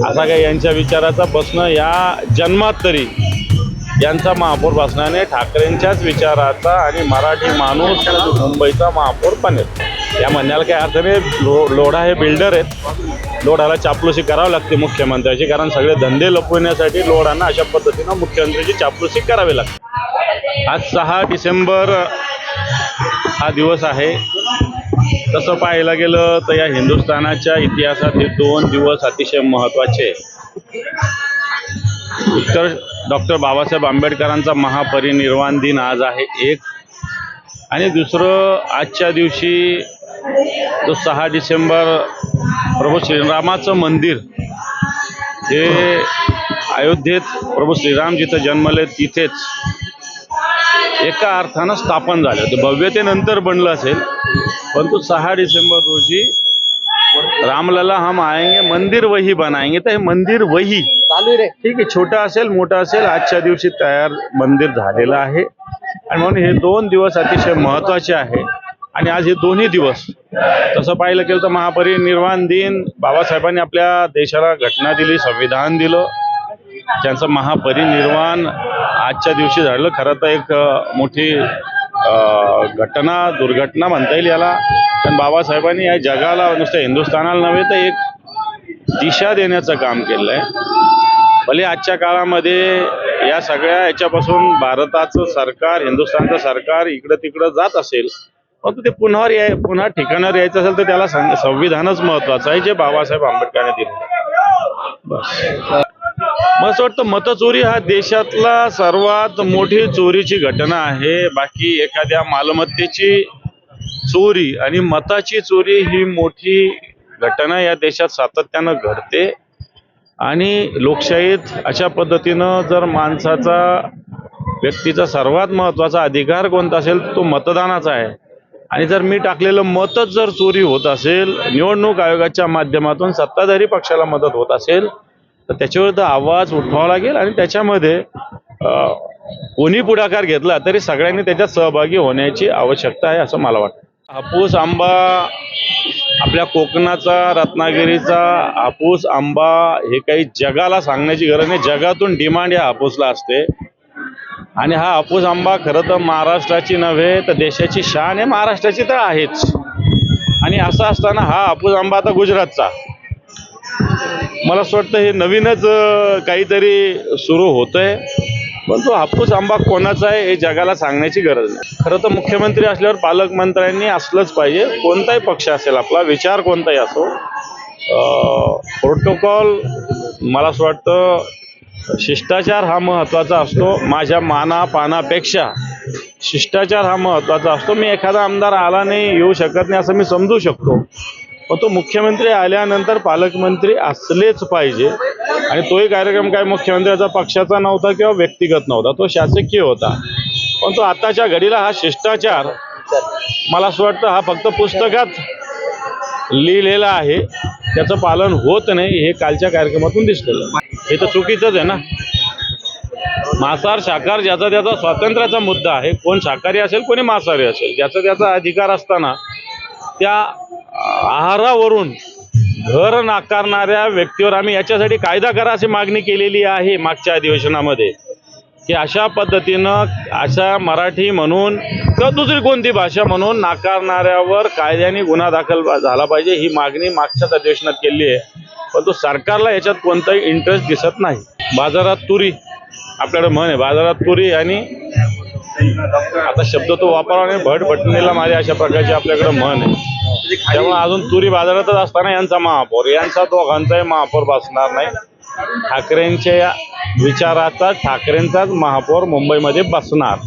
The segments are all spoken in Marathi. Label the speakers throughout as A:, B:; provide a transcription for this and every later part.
A: असा काही यांच्या विचाराचा प्रश्न या जन्मात तरी यांचा महापौर बसण्याने ठाकरेंच्याच विचाराचा आणि मराठी माणूस मुंबईचा महापौर बनेल या म्हणण्याला काही अर्थ नाही। लोढा हे बिल्डर आहेत, लोढाला चापलुसी करावी लागते मुख्यमंत्र्याची, कारण सगळे धंदे लपवण्यासाठी लोढांना अशा पद्धतीनं मुख्यमंत्र्याची चापलुसी करावी लागते। आज 6 डिसेंबर हा दिवस आहे। तसं पाहायला गेलं तर या हिंदुस्थानाच्या इतिहासात हे 2 दिवस अतिशय महत्त्वाचे। उत्तर डॉक्टर बाबासाहेब आंबेडकरांचा महापरिनिर्वाण दिन आज आहे एक, आणि दुसरं आजच्या दिवशी जो 6 डिसेंबर प्रभू श्रीरामाचं मंदिर हे अयोध्येत प्रभू श्रीराम जिथं जन्मले तिथेच एका अर्थानं स्थापन झालं। ते भव्यतेनंतर बनलं असेल, परंतु 6 डिसेंबर रोजी रामलला हम आएंगे मंदिर वही बनाएंगे, तर हे मंदिर वही चालू रे, ठीक आहे, छोटा असेल मोठा असेल, आजच्या दिवशी तयार मंदिर झालेलं आहे। आणि म्हणून हे 2 दिवस अतिशय महत्त्वाचे आहे। आणि आज हे दोन्ही दिवस तसं पाहिलं गेलं तर महापरिनिर्वाण दिन, बाबासाहेबांनी आपल्या देशाला घटना दिली, संविधान दिलं, त्यांचं महापरिनिर्वाण आजच्या दिवशी झालं। खरं तर एक मोठी दुर्घटना म्हणता येईल याला, पण बाबासाहेबांनी या जगाला, नुसतं हिंदुस्थानाला नव्हे तर एक दिशा देण्याचं काम केलं आहे। भले आजच्या काळामध्ये या सगळ्या याच्यापासून भारताचं सरकार, हिंदुस्थानचं सरकार इकडं तिकडं जात असेल, परंतु ते पुन्हा ठिकाणावर यायचं असेल तर त्याला संविधानच महत्त्वाचं आहे, जे बाबासाहेब आंबेडकरांनी दिलं। बस मला असं वाटतं मतचोरी हा देशातला सर्वात मोठी चोरीची घटना आहे। बाकी एखाद्या मालमत्तेची चोरी आणि मताची चोरी ही मोठी घटना या देशात सातत्यानं घडते। आणि लोकशाहीत अशा पद्धतीनं जर माणसाचा, व्यक्तीचा सर्वात महत्त्वाचा अधिकार कोणता असेल तो मतदानाचा आहे। आणि जर मी टाकलेलं मतच जर चोरी होत असेल, निवडणूक आयोगाच्या माध्यमातून सत्ताधारी पक्षाला मदत होत असेल, तर त्याच्यावर आवाज उठवावा लागेल। आणि त्याच्यामध्ये कोणी पुढाकार घेतला तरी सगळ्यांनी त्याच्यात सहभागी होण्याची आवश्यकता आहे असं मला वाटतं। हापूस आंबा आपल्या कोकणाचा, रत्नागिरीचा हापूस आंबा हे काही जगाला सांगण्याची गरज नाही, जगातून डिमांड या हापूसला असते। आणि हा हापूस आंबा खरं तर महाराष्ट्राची नव्हे तर देशाची शान आहे, महाराष्ट्राची तर आहेच। आणि असं असताना हा हापूस आंबा आता गुजरातचा, मला असं वाटतं हे नवीनच काहीतरी सुरू होतंय, पण तो हापूस आंबा कोणाचा आहे हे जगाला सांगण्याची गरज नाही। खरं तर मुख्यमंत्री असल्यावर पालकमंत्र्यांनी असलंच पाहिजे, कोणताही पक्ष असेल आपला, विचार कोणताही असो। प्रोटोकॉल, मला असं वाटतं शिष्टाचार हा महत्त्वाचा असतो। माझ्या मानापानापेक्षा शिष्टाचार हा महत्त्वाचा असतो। मी एखादा आमदार आला नाही, येऊ शकत नाही असं मी समजू शकतो, पण तो मुख्यमंत्री आल्यानंतर पालकमंत्री असलेच पाहिजे। आणि तोही कार्यक्रम काय मुख्यमंत्र्याचा पक्षाचा नव्हता किंवा व्यक्तिगत नव्हता, तो शासकीय होता। पण तो आताच्या घडीला हा शिष्टाचार, मला असं वाटतं हा फक्त पुस्तकात लिहिलेला आहे, त्याचं पालन होत नाही, हे कालच्या कार्यक्रमातून दिसलेलं। हे तर चुकीचंच आहे ना। मांसाहार शाकाहार ज्याचा त्याचा स्वातंत्र्याचा मुद्दा आहे, कोण शाकाहारी असेल कोणी मांसाहारी असेल, ज्याचा त्याचा अधिकार असताना त्या आहारावरून घर नाकारणाऱ्या व्यक्तीवर आम्ही याच्यासाठी कायदा करा अशी मागणी केलेली आहे मागच्या अधिवेशनामध्ये, की अशा पद्धतीनं अशा मराठी म्हणून किंवा दुसरी कोणती भाषा म्हणून नाकारणाऱ्यावर कायद्याने गुन्हा दाखल झाला पाहिजे, ही मागणी मागच्याच अधिवेशनात केली आहे। परंतु सरकारला याच्यात कोणताही इंटरेस्ट दिसत नाही। बाजारात तुरी, आपल्याकडे म्हण आहे बाजारात तुरी, आणि आता शब्द तो वापरावा नाही, भटभटणीला मारे अशा प्रकारची आपल्याकडे म्हण आहे। त्यामुळे अजून तुरी बाजारातच असताना यांचा महापौर, यांचा दोघांचाही महापौर बसणार नाही। ठाकरेंच्या विचाराचा, ठाकरेंचाच महापौर मुंबईमध्ये बसणार,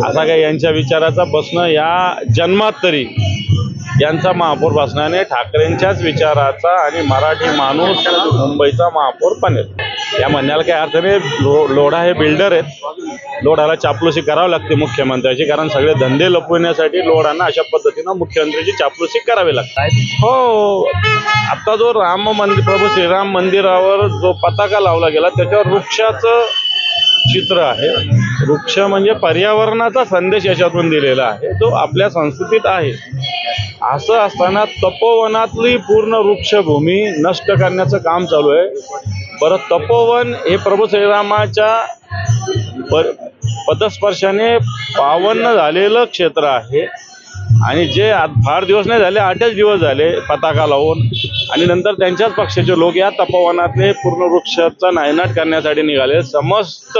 A: असा काही यांच्या विचाराचा प्रश्न या जन्मात तरी यांचा महापौर बसण्याने ठाकरेंच्याच विचाराचा आणि मराठी माणूस मुंबईचा महापौर बनेल या म्हणण्याला काही अर्थ नाही। लोढा हे बिल्डर आहेत, लोढाला चापलुसी करावी लागते मुख्यमंत्र्याची, कारण सगळे धंदे लपवण्यासाठी लोढांना अशा पद्धतीनं मुख्यमंत्र्याची चापलुसी करावी लागते। हो, आता जो प्रभू श्रीराम मंदिरावर जो पताका लावला गेला त्याच्यावर वृक्षाचं चित्र आहे। वृक्ष म्हणजे पर्यावरणाचा संदेश याच्यातून दिलेला आहे, जो आपल्या संस्कृतीत आहे। असं असताना तपोवनातली पूर्ण वृक्षभूमी नष्ट करण्याचं काम चालू आहे. बरं, तपोवन हे प्रभू श्रीरामाच्या पदस्पर्शाने पावन झालेलं क्षेत्र आहे आणि जे फार दिवस नाही झाले, 8च दिवस झाले पताका लावून, आणि नंतर त्यांच्याच पक्षाचे लोक या तपोवनातले पूर्ण वृक्षाचा नायनाट करण्यासाठी निघाले. समस्त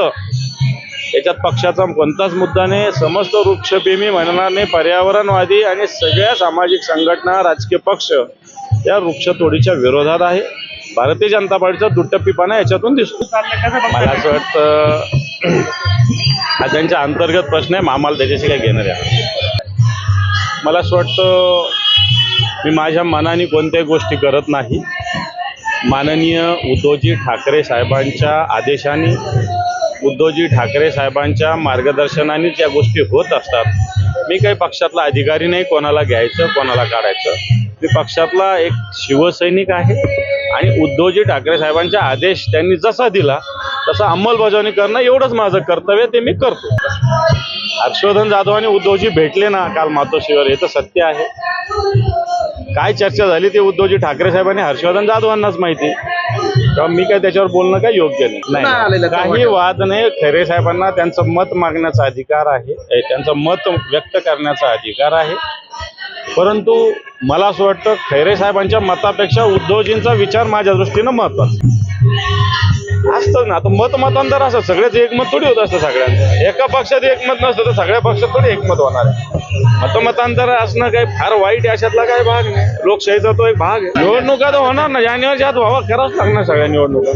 A: याच्यात पक्षाचा कोणताच मुद्दा नाही. समस्त वृक्षप्रेमी म्हणणारे पर्यावरणवादी आणि सगळ्या सामाजिक संघटना, राजकीय पक्ष या वृक्षतोडीच्या विरोधात आहे. भारतीय जनता पार्टीचा दुटप्पीपणा याच्यातून दिसतो. मला असं वाटतं हा त्यांच्या अंतर्गत प्रश्न आहे, आम्हाला त्याच्याशी काही घेणं आहे. मला असं वाटतं मी माझ्या मनाने कोणत्याही गोष्टी करत नाही. माननीय उद्धवजी ठाकरे साहेबांच्या आदेशाने, उद्धवजी ठाकरे साहेबांच्या मार्गदर्शनाने त्या गोष्टी होत असतात. मी काही पक्षातला अधिकारी नाही कोणाला घ्यायचं कोणाला काढायचं. मी पक्षातला एक शिवसैनिक आहे आणि उद्धवजी ठाकरे साहेबांचा आदेश त्यांनी जसा दिला तसा अंमलबजावणी करणं एवढंच माझं कर्तव्य, ते मी करतो. हर्षवर्धन जाधव आणि उद्धवजी भेटले ना काल मातोश्रीवर, हे तर सत्य आहे. काय चर्चा झाली ते उद्धवजी ठाकरे साहेबांनी हर्षवर्धन जाधवांनाच माहिती. तेव्हा मी काय त्याच्यावर बोलणं काही योग्य नाही. काही वाद नाही. खैरे साहेबांना त्यांचं मत मागण्याचा अधिकार आहे, त्यांचं मत व्यक्त करण्याचा अधिकार आहे. परंतु मला असं वाटतं खैरे साहेबांच्या मतापेक्षा उद्धवजींचा विचार माझ्या दृष्टीनं महत्त्वाचा असतं ना. आता मतांतर असं सगळ्याच एकमत थोडी होत असतं. सगळ्यांचं एका पक्षात एकमत नसतं तर सगळ्या पक्षात थोडी एकमत होणार आहे. मतांतर असणं काही फार वाईट अशातला काही भाग नाही. लोकशाहीचा तो एक भाग आहे. निवडणुका तर होणार ना, जानेवारीच्या आत व्हावा, करावंच लागणार सगळ्या निवडणुका.